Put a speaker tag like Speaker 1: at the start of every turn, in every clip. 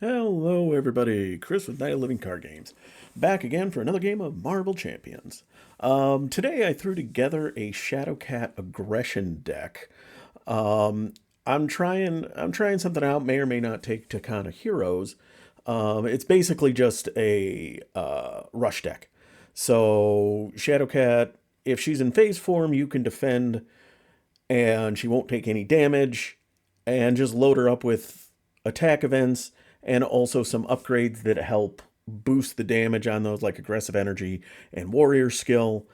Speaker 1: Hello everybody, Chris with Night of Living Card Games. Back again for another game of Marble Champions. Today I threw together a Shadowcat aggression deck. Um, I'm trying something out, may or may not take Takana Heroes. It's basically just a rush deck. So Shadowcat, if she's in phase form, you can defend and she won't take any damage, and just load her up with attack events and also some upgrades that help boost the damage on those, like aggressive energy and warrior skill,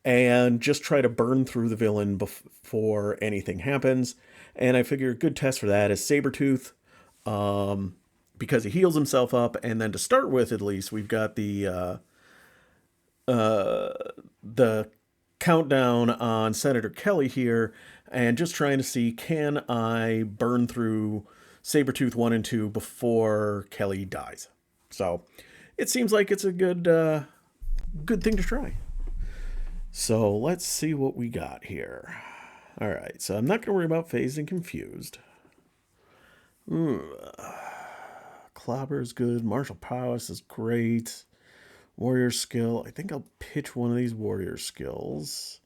Speaker 1: and just try to burn through the villain before anything happens. And I figure a good test for that is Sabertooth, because he heals himself up, and then to start with, at least, we've got the countdown on Senator Kelly here, and just trying to see, can I burn through Sabretooth 1 and 2 before Kelly dies. So it seems like it's a good thing to try. So let's see what we got here. All right, so I'm not going to worry about phased and confused. Clobber is good. Martial prowess is great. Warrior skill. I think I'll pitch one of these warrior skills.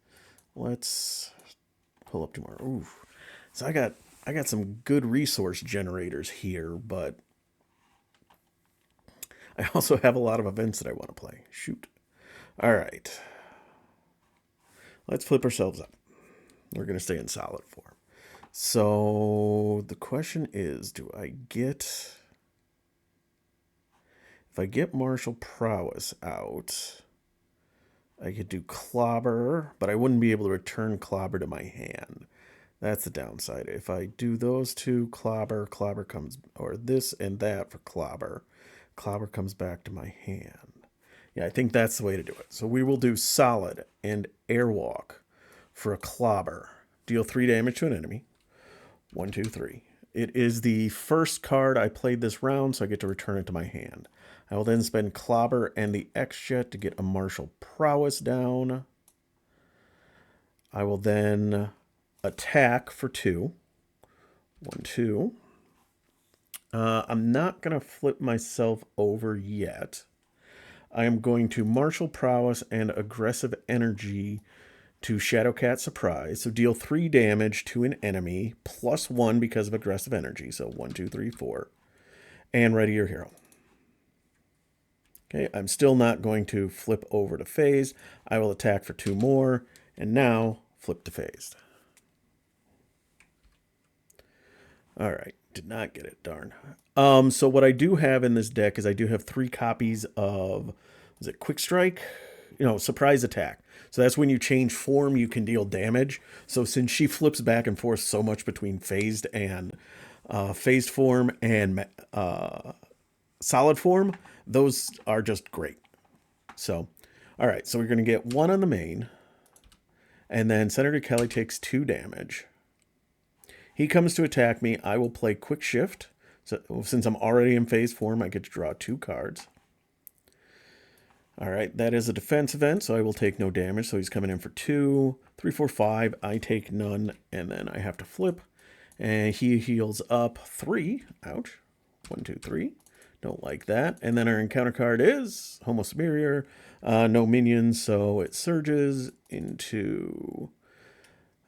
Speaker 1: Let's pull up tomorrow. Ooh. So I got some good resource generators here, but I also have a lot of events that I want to play. Shoot. All right. Let's flip ourselves up. We're going to stay in solid form. So the question is, if I get martial prowess out, I could do clobber, but I wouldn't be able to return clobber to my hand. That's the downside. If I do those two, clobber comes, or this and that for clobber comes back to my hand. Yeah, I think that's the way to do it. So we will do solid and airwalk for a clobber. Deal 3 damage to an enemy. 1, 2, 3. It is the first card I played this round, so I get to return it to my hand. I will then spend clobber and the X-Jet to get a martial prowess down. I will then attack for 2. 1, 2. I'm not going to flip myself over yet. I am going to martial prowess and aggressive energy to Shadowcat surprise. So deal 3 damage to an enemy, plus 1 because of aggressive energy. So 1, 2, 3, 4. And ready your hero. Okay, I'm still not going to flip over to phase. I will attack for 2 more, and now flip to phased. All right, did not get it, darn. So what I do have in this deck is I do have 3 copies of, is it Quick Strike? Surprise attack. So that's when you change form, you can deal damage. So since she flips back and forth so much between phased form and solid form, those are just great. So, all right, so we're going to get 1 on the main, and then Senator Kelly takes 2 damage. He comes to attack me. I will play Quick Shift. So since I'm already in phase form, I get to draw 2 cards. All right, that is a defense event, so I will take no damage. So he's coming in for 2, 3, 4, 5. I take none, and then I have to flip. And he heals up 3. Ouch. 1, 2, 3. Don't like that. And then our encounter card is Homo Superior. No minions, so it surges into...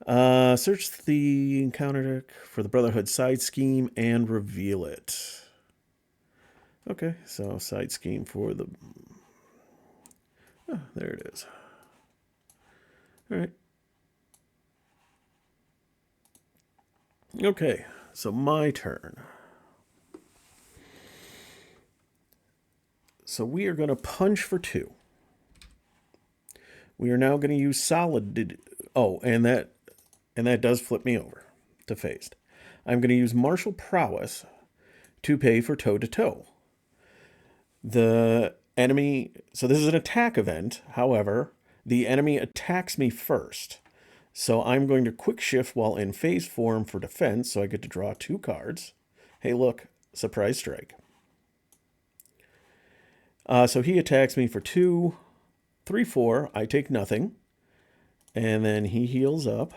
Speaker 1: search the encounter deck for the Brotherhood side scheme and reveal it. Okay, so side scheme for the... Oh, there it is. All right. Okay, so my turn. So we are going to punch for 2. We are now going to use solid. Oh, and that does flip me over to phased. I'm going to use martial prowess to pay for toe-to-toe. The enemy, so this is an attack event. However, the enemy attacks me first. So I'm going to quick shift while in phase form for defense, so I get to draw 2 cards. Hey, look, surprise strike. So he attacks me for 2, 3, 4. I take nothing. And then he heals up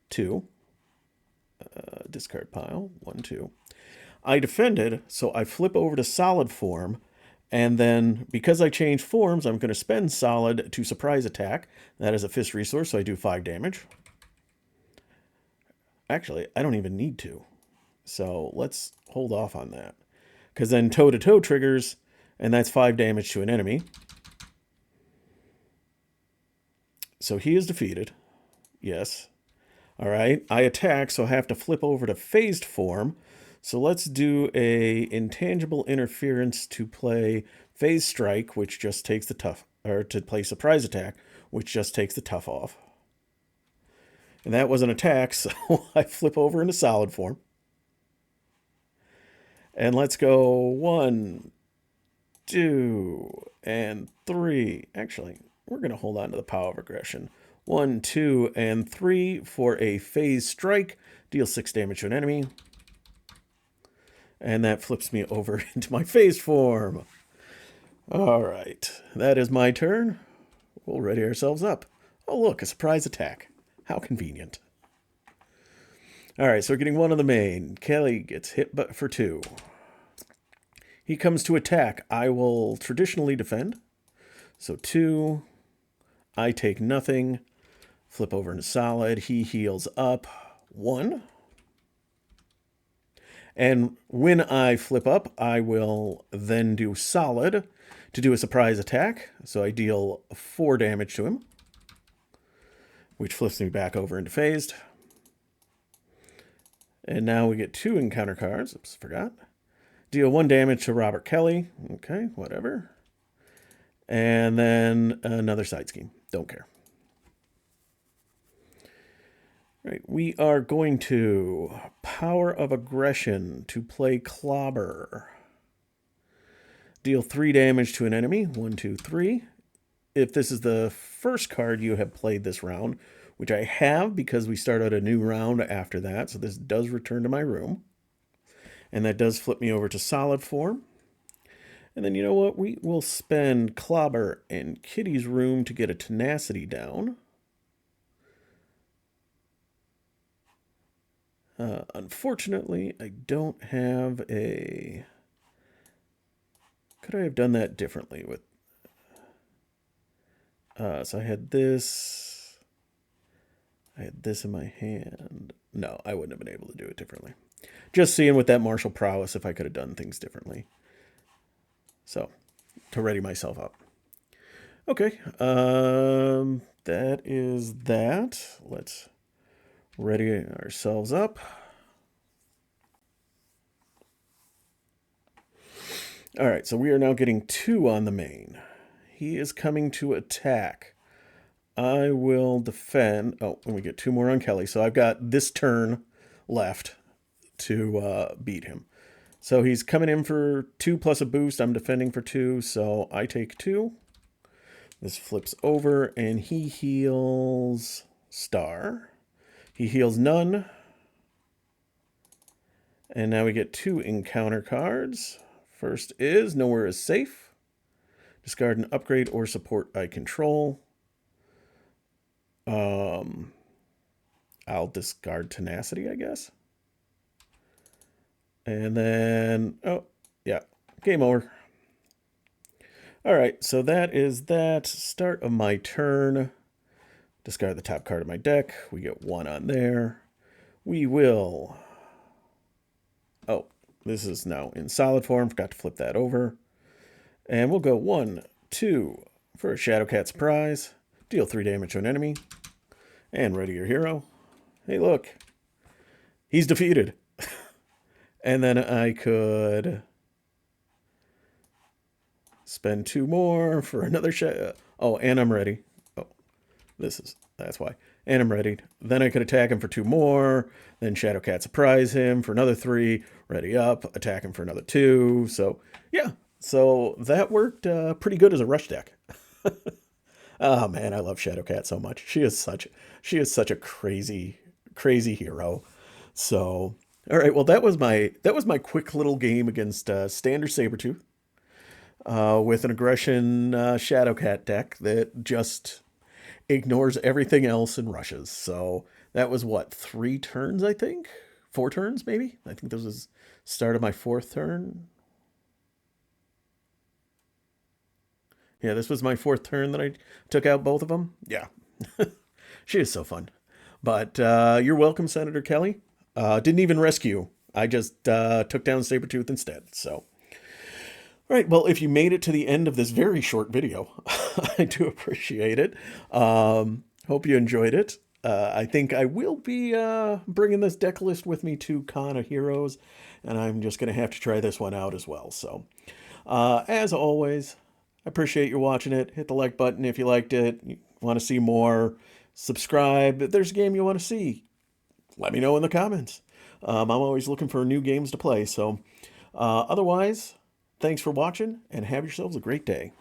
Speaker 1: 2. Discard pile. 1, 2. I defended, so I flip over to solid form, and then because I changed forms, I'm going to spend solid to surprise attack. That is a fist resource, so I do 5 damage. Actually, I don't even need to. So let's hold off on that. Because then toe-to-toe triggers, and that's 5 damage to an enemy. So he is defeated. Yes. All right. I attack, so I have to flip over to phased form. So let's do a intangible interference to play phase strike, which just takes the tough, or to play surprise attack, which just takes the tough off. And that was an attack, so I flip over into solid form. And let's go 1, 2, and 3. Actually, we're going to hold on to the power of aggression. 1, 2, and 3 for a phase strike. Deal 6 damage to an enemy. And that flips me over into my phase form. All right, that is my turn. We'll ready ourselves up. Oh, look, a surprise attack. How convenient. All right, so we're getting 1 on the main. Kelly gets hit but for 2. He comes to attack. I will traditionally defend. So 2. I take nothing. Flip over into solid. He heals up 1. And when I flip up, I will then do solid to do a surprise attack. So I deal 4 damage to him, which flips me back over into phased. And now we get 2 encounter cards. Oops, forgot. Deal 1 damage to Robert Kelly. Okay, whatever. And then another side scheme. Don't care. Right, we are going to Power of Aggression to play Clobber. Deal 3 damage to an enemy. 1, 2, 3. If this is the first card you have played this round, which I have because we start out a new round after that, so this does return to my room. And that does flip me over to solid form. And then you know what? We will spend Clobber and Kitty's room to get a tenacity down. Unfortunately, I don't have a... Could I have done that differently with... so I had this... I had this in my hand. No, I wouldn't have been able to do it differently. Just seeing with that martial prowess if I could have done things differently. So, to ready myself up. Okay, that is that. Let's ready ourselves up. All right, so we are now getting 2 on the main. He is coming to attack. I will defend. Oh, and we get 2 more on Kelly. So I've got this turn left to beat him. So he's coming in for 2 plus a boost. I'm defending for 2, so I take 2. This flips over, and he heals star. He heals none. And now we get 2 encounter cards. First is Nowhere is Safe. Discard an upgrade or support I control. I'll discard Tenacity, I guess. And then, oh, yeah, game over. All right, so that is that. Start of my turn. Discard the top card of my deck. We get 1 on there. We will... Oh, this is now in solid form. Forgot to flip that over. And we'll go 1, 2 for a Shadowcat surprise. Deal 3 damage to an enemy. And ready your hero. Hey, look. He's defeated. And then I could spend 2 more for another Oh, and I'm ready. Oh, that's why. And I'm ready. Then I could attack him for 2 more. Then Shadowcat surprise him for another 3. Ready up. Attack him for another 2. So, yeah. So that worked pretty good as a rush deck. Oh, man, I love Shadowcat so much. She is such a crazy, crazy hero. So, all right. Well, that was my quick little game against standard Sabertooth with an Aggression Shadowcat deck that just ignores everything else and rushes. So that was what, 3 turns, I think? 4 turns, maybe? I think this was Start of my 4th turn. Yeah, this was my 4th turn that I took out both of them. Yeah. She is so fun. But you're welcome, Senator Kelly. Didn't even rescue. I just took down Sabertooth instead. So, all right. Well, if you made it to the end of this very short video, I do appreciate it. Hope you enjoyed it. I think I will be bringing this deck list with me to Con of Heroes, and I'm just going to have to try this one out as well. So, as always, I appreciate you watching it. Hit the like button if you liked it. You want to see more. Subscribe. If there's a game you want to see, let me know in the comments. I'm always looking for new games to play. So otherwise, thanks for watching and have yourselves a great day.